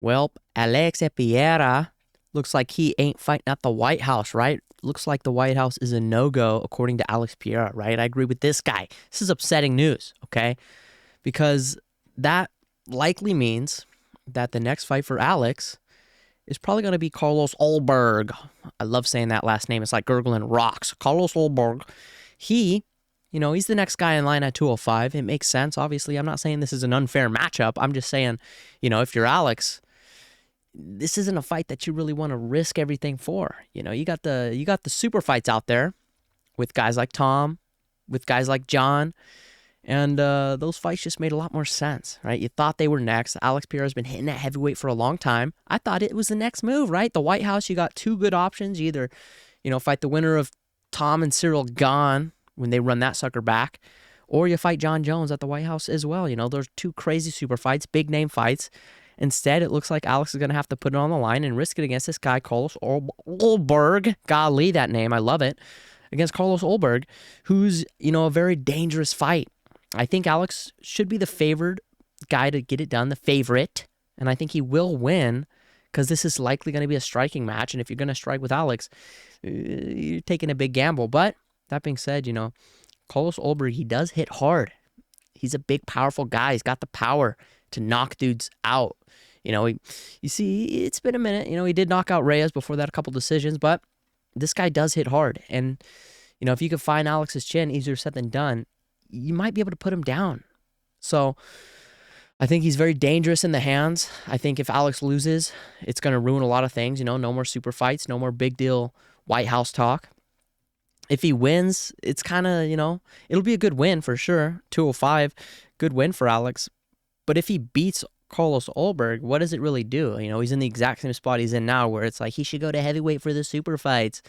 Well, Alex Periera looks like he ain't fighting at the White House, right? Looks like the White House is a no-go according to Alex Periera, right? I agree with this guy. This is upsetting news, okay? Because that likely means that the next fight for Alex is probably going to be Carlos Ulberg. I love saying that last name. It's like gurgling rocks. Carlos Ulberg. He's the next guy in line at 205. It makes sense. Obviously, I'm not saying this is an unfair matchup. I'm just saying, if you're Alex, this isn't a fight that you really want to risk everything for. You got the super fights out there with guys like Tom, with guys like John, and those fights just made a lot more sense, right? You thought they were next. Alex Periera has been hitting that heavyweight for a long time. I thought it was the next move, right? The White House, you got two good options. You either, fight the winner of Tom and Cyril Gane when they run that sucker back, or you fight John Jones at the White House as well. Those two crazy super fights, big name fights. Instead, it looks like Alex is going to have to put it on the line and risk it against this guy, Carlos Ulberg. Golly, that name. I love it. Against Carlos Ulberg, who's, a very dangerous fight. I think Alex should be the favored guy to get it done, the favorite. And I think he will win because this is likely going to be a striking match. And if you're going to strike with Alex, you're taking a big gamble. But that being said, Carlos Ulberg, he does hit hard. He's a big, powerful guy. He's got the power to knock dudes out. You see, it's been a minute. He did knock out Reyes before that, a couple decisions, but this guy does hit hard. And, if you could find Alex's chin, easier said than done, you might be able to put him down. So I think he's very dangerous in the hands. I think if Alex loses, it's going to ruin a lot of things. No more super fights, no more big deal White House talk. If he wins, it's kind of, it'll be a good win for sure. 205, good win for Alex. But if he beats Carlos Ulberg, what does it really do? He's in the exact same spot he's in now where it's like he should go to heavyweight for the super fights.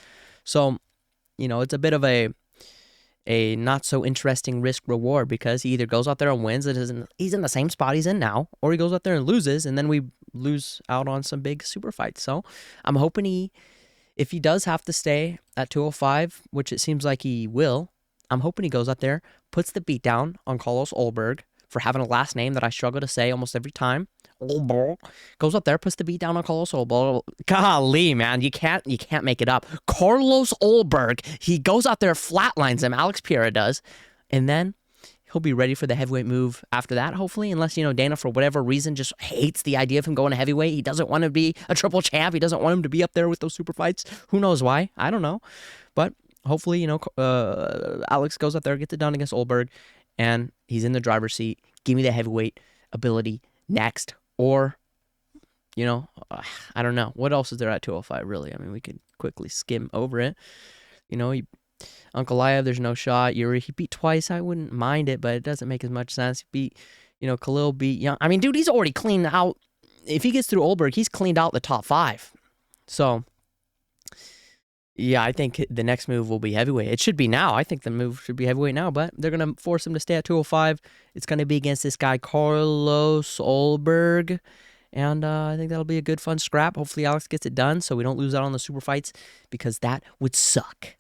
So, it's a bit of a not so interesting risk reward because he either goes out there and wins, he's in the same spot he's in now, or he goes out there and loses, and then we lose out on some big super fights. So I'm hoping if he does have to stay at 205, which it seems like he will, I'm hoping he goes out there, puts the beat down on Carlos Ulberg for having a last name that I struggle to say almost every time. Ulberg goes up there, puts the beat down on Carlos Ulberg. Golly, man, you can't make it up. Carlos Ulberg, he goes out there, flatlines him. Alex Periera does, and then he'll be ready for the heavyweight move after that, hopefully, unless, Dana, for whatever reason, just hates the idea of him going to heavyweight. He doesn't want to be a triple champ. He doesn't want him to be up there with those super fights. Who knows why? I don't know. But hopefully, Alex goes out there, gets it done against Ulberg, and he's in the driver's seat. Give me the heavyweight ability next. Or, I don't know. What else is there at 205, really? I mean, we could quickly skim over it. Ankalaev, there's no shot. Yuri, he beat twice. I wouldn't mind it, but it doesn't make as much sense. He beat, Khalil beat Young. I mean, dude, he's already cleaned out. If he gets through Ulberg, he's cleaned out the top 5. So, yeah, I think the next move will be heavyweight. It should be now. I think the move should be heavyweight now, but they're going to force him to stay at 205. It's going to be against this guy, Carlos Ulberg. And I think that'll be a good, fun scrap. Hopefully Alex gets it done so we don't lose out on the super fights because that would suck.